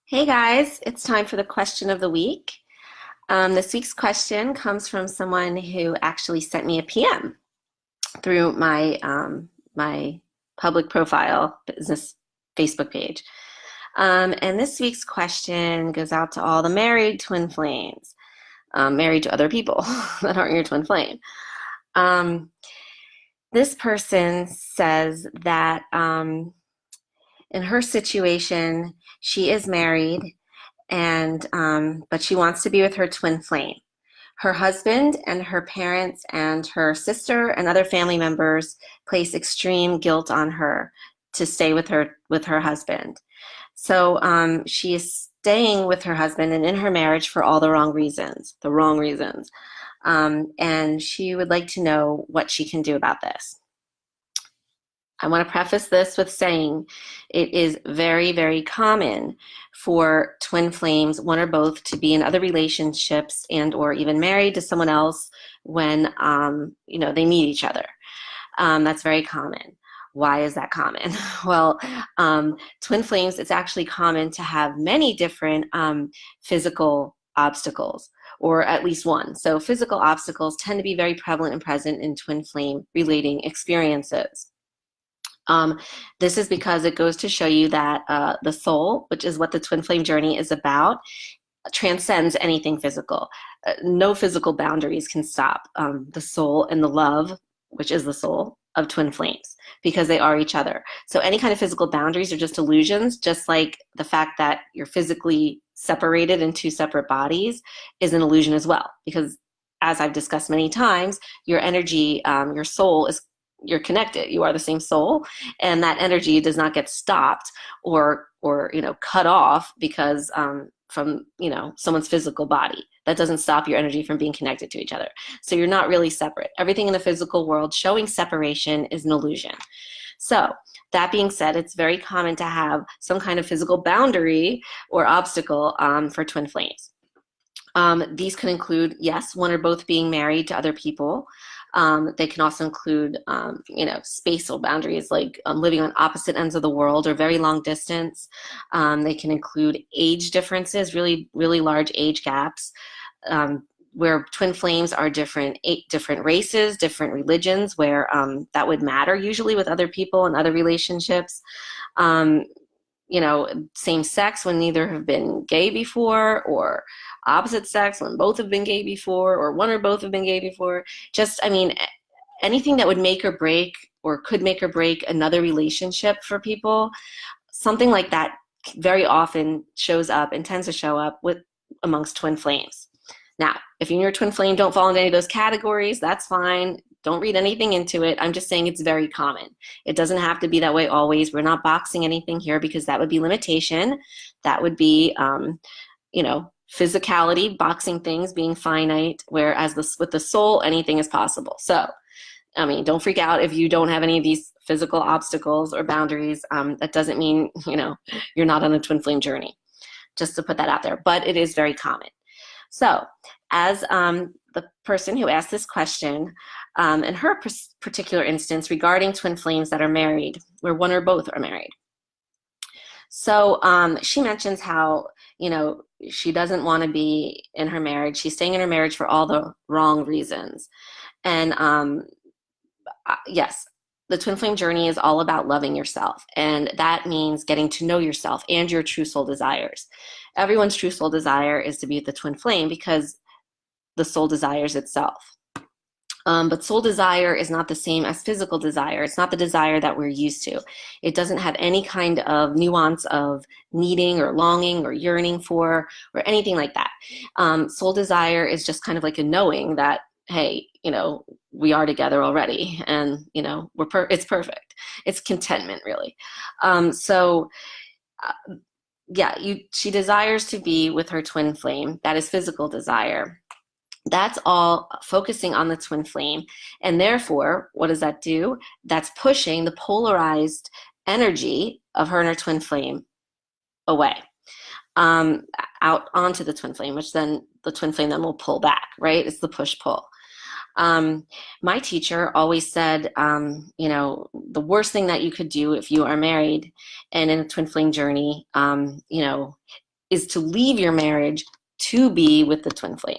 Hey guys, it's time for the question of the week. This week's question comes from someone who actually sent me a PM through my public profile business Facebook page. And this week's question goes out to all the married twin flames, married to other people that aren't your twin flame. Um, this person says that in her situation, she is married and but she wants to be with her twin flame. Her husband and her parents and her sister and other family members place extreme guilt on her to stay with her husband. So she is staying with her husband and in her marriage for all the wrong reasons, and she would like to know what she can do about this. I want to preface this with saying it is very, very common for twin flames, one or both, to be in other relationships and or even married to someone else when they meet each other. That's very common. Why is that common? Well, twin flames, it's actually common to have many different physical obstacles, or at least one. So physical obstacles tend to be very prevalent and present in twin flame relating experiences. This is because it goes to show you that the soul, which is what the twin flame journey is about, transcends anything physical. No physical boundaries can stop the soul and the love, which is the soul of twin flames, because they are each other. So any kind of physical boundaries are just illusions, just like the fact that you're physically separated in two separate bodies is an illusion as well, because as I've discussed many times, your energy, your soul is, you're connected, you are the same soul, and that energy does not get stopped or cut off because from someone's physical body. That doesn't stop your energy from being connected to each other. So you're not really separate. Everything in the physical world showing separation is an illusion. So that being said, it's very common to have some kind of physical boundary or obstacle for twin flames. These can include, yes, one or both being married to other people. They can also include, spatial boundaries, like living on opposite ends of the world or very long distance. They can include age differences, really, really large age gaps, where twin flames are different races, different religions, where that would matter usually with other people and other relationships. Same sex when neither have been gay before, or opposite sex when both have been gay before, or one or both have been gay before. Anything that would make or break or could make or break another relationship for people, something like that very often shows up and tends to show up amongst twin flames. Now, if you and your twin flame don't fall into any of those categories, that's fine. Don't read anything into it. I'm just saying it's very common. It doesn't have to be that way always. We're not boxing anything here, because that would be limitation. That would be, physicality, boxing things, being finite, whereas with the soul, anything is possible. So, don't freak out if you don't have any of these physical obstacles or boundaries. That doesn't mean, you're not on a twin flame journey, just to put that out there. But it is very common. So as the person who asked this question, in her particular instance regarding twin flames that are married, where one or both are married. So she mentions how, she doesn't want to be in her marriage. She's staying in her marriage for all the wrong reasons. And yes, the twin flame journey is all about loving yourself. And that means getting to know yourself and your true soul desires. Everyone's true soul desire is to be with the twin flame, because the soul desires itself. But soul desire is not the same as physical desire. It's not the desire that we're used to. It doesn't have any kind of nuance of needing or longing or yearning for or anything like that. Soul desire is just kind of like a knowing that, hey, we are together already, and it's perfect. It's contentment, really. She desires to be with her twin flame. That is physical desire. That's all focusing on the twin flame. And therefore, what does that do? That's pushing the polarized energy of her and her twin flame away, out onto the twin flame, which then the twin flame then will pull back, right? It's the push-pull. My teacher always said, the worst thing that you could do if you are married and in a twin flame journey, is to leave your marriage to be with the twin flame.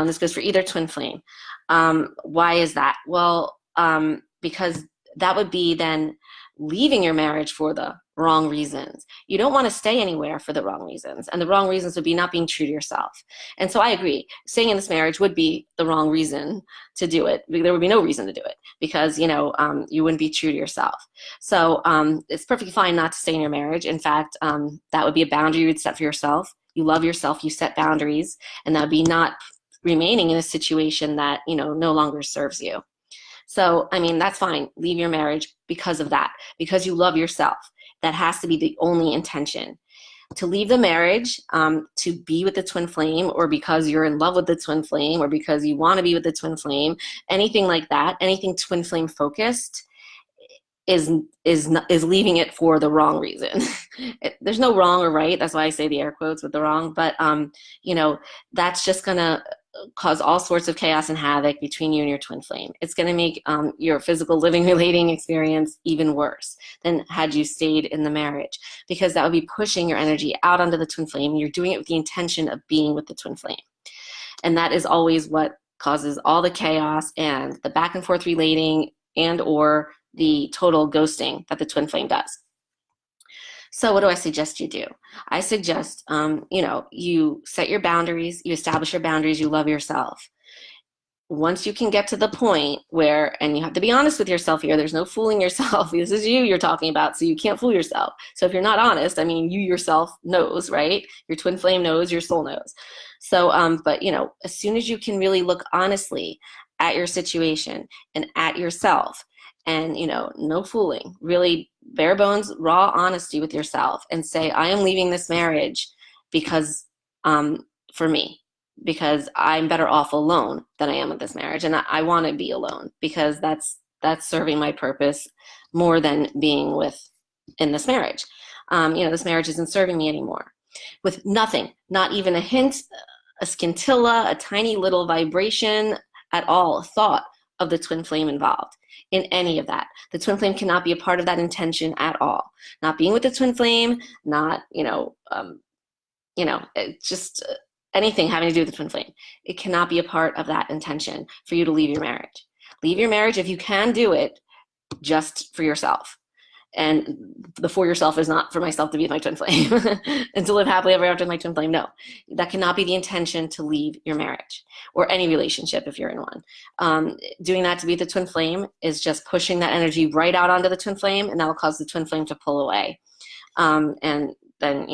This goes for either twin flame. Why is that? Well, because that would be then leaving your marriage for the wrong reasons. You don't want to stay anywhere for the wrong reasons. And the wrong reasons would be not being true to yourself. And so I agree. Staying in this marriage would be the wrong reason to do it. There would be no reason to do it because, you wouldn't be true to yourself. So it's perfectly fine not to stay in your marriage. In fact, that would be a boundary you would set for yourself. You love yourself, you set boundaries, and that would be not remaining in a situation that, no longer serves you. So, that's fine. Leave your marriage because of that, because you love yourself. That has to be the only intention. To leave the marriage, to be with the twin flame, or because you're in love with the twin flame, or because you want to be with the twin flame, anything like that, anything twin flame focused is leaving it for the wrong reason. There's no wrong or right. That's why I say the air quotes with the wrong. But, that's just going to cause all sorts of chaos and havoc between you and your twin flame. It's going to make your physical living, relating experience even worse than had you stayed in the marriage, because that would be pushing your energy out onto the twin flame. You're doing it with the intention of being with the twin flame. And that is always what causes all the chaos and the back and forth relating and or the total ghosting that the twin flame does. So what do I suggest you do? I suggest, you set your boundaries, you establish your boundaries, you love yourself. Once you can get to the point where, and you have to be honest with yourself here, there's no fooling yourself. This is you you're talking about, so you can't fool yourself. So if you're not honest, you yourself knows, right? Your twin flame knows, your soul knows. So, but as soon as you can really look honestly at your situation and at yourself, and no fooling, really bare bones, raw honesty with yourself, and say, I am leaving this marriage because for me, because I'm better off alone than I am with this marriage, and I want to be alone because that's serving my purpose more than being in this marriage. This marriage isn't serving me anymore. With nothing, not even a hint, a scintilla, a tiny little vibration at all, thought of the twin flame involved in any of that. The twin flame cannot be a part of that intention at all. Not being with the twin flame, not, just anything having to do with the twin flame. It cannot be a part of that intention for you to leave your marriage. Leave your marriage if you can do it just for yourself. And the for yourself is not for myself to be with my twin flame and to live happily ever after with my twin flame. No, that cannot be the intention to leave your marriage or any relationship if you're in one. Doing that to be with the twin flame is just pushing that energy right out onto the twin flame, and that will cause the twin flame to pull away. And then,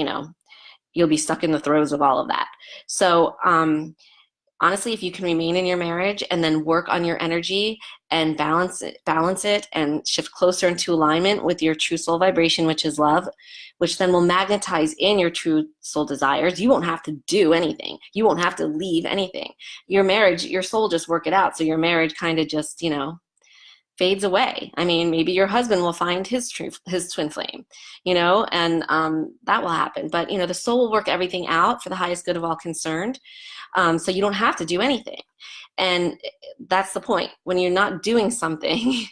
you'll be stuck in the throes of all of that. So, honestly, if you can remain in your marriage and then work on your energy and balance it and shift closer into alignment with your true soul vibration, which is love, which then will magnetize in your true soul desires. You won't have to do anything. You won't have to leave anything. Your marriage, your soul just work it out. So your marriage kind of just, fades away. Maybe your husband will find his twin flame, and that will happen. But, the soul will work everything out for the highest good of all concerned. So you don't have to do anything. And that's the point. When you're not doing something,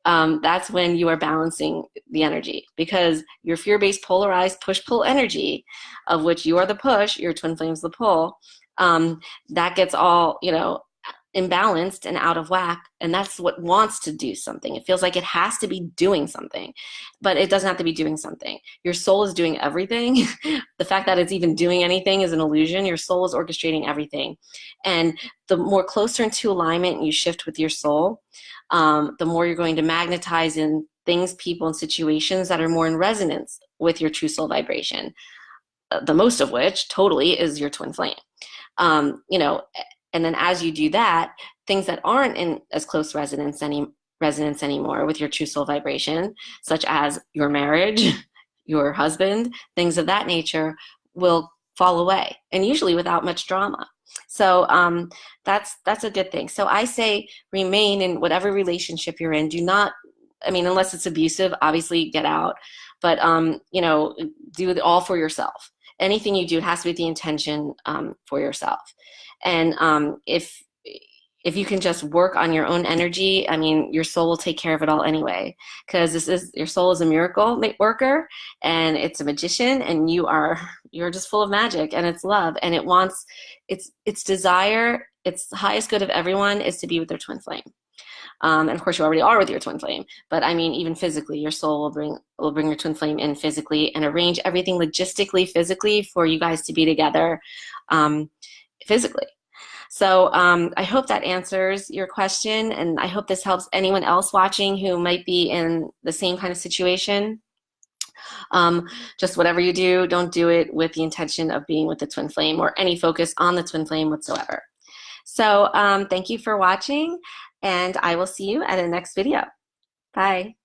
that's when you are balancing the energy, because your fear-based polarized push-pull energy, of which you are the push, your twin flame's the pull, that gets all, imbalanced and out of whack, and that's what wants to do something. It feels like it has to be doing something, but it doesn't have to be doing something. Your soul is doing everything. The fact that it's even doing anything is an illusion. Your soul is orchestrating everything, and the more closer into alignment you shift with your soul, the more you're going to magnetize in things, people, and situations that are more in resonance with your true soul vibration, the most of which totally is your twin flame. And then as you do that, things that aren't in as close resonance anymore with your true soul vibration, such as your marriage, your husband, things of that nature, will fall away, and usually without much drama. So that's a good thing. So I say remain in whatever relationship you're in. Do not, unless it's abusive, obviously get out. But do it all for yourself. Anything you do has to be with the intention for yourself. And if if you can just work on your own energy, I mean, your soul will take care of it all anyway. Because your soul is a miracle worker, and it's a magician, and you're just full of magic, and it's love, and its desire, its highest good of everyone is to be with their twin flame. And of course, you already are with your twin flame. But I mean, even physically, your soul will bring your twin flame in physically and arrange everything logistically, physically for you guys to be together physically. So I hope that answers your question, and I hope this helps anyone else watching who might be in the same kind of situation. Just whatever you do, don't do it with the intention of being with the twin flame or any focus on the twin flame whatsoever. So thank you for watching, and I will see you at the next video. Bye.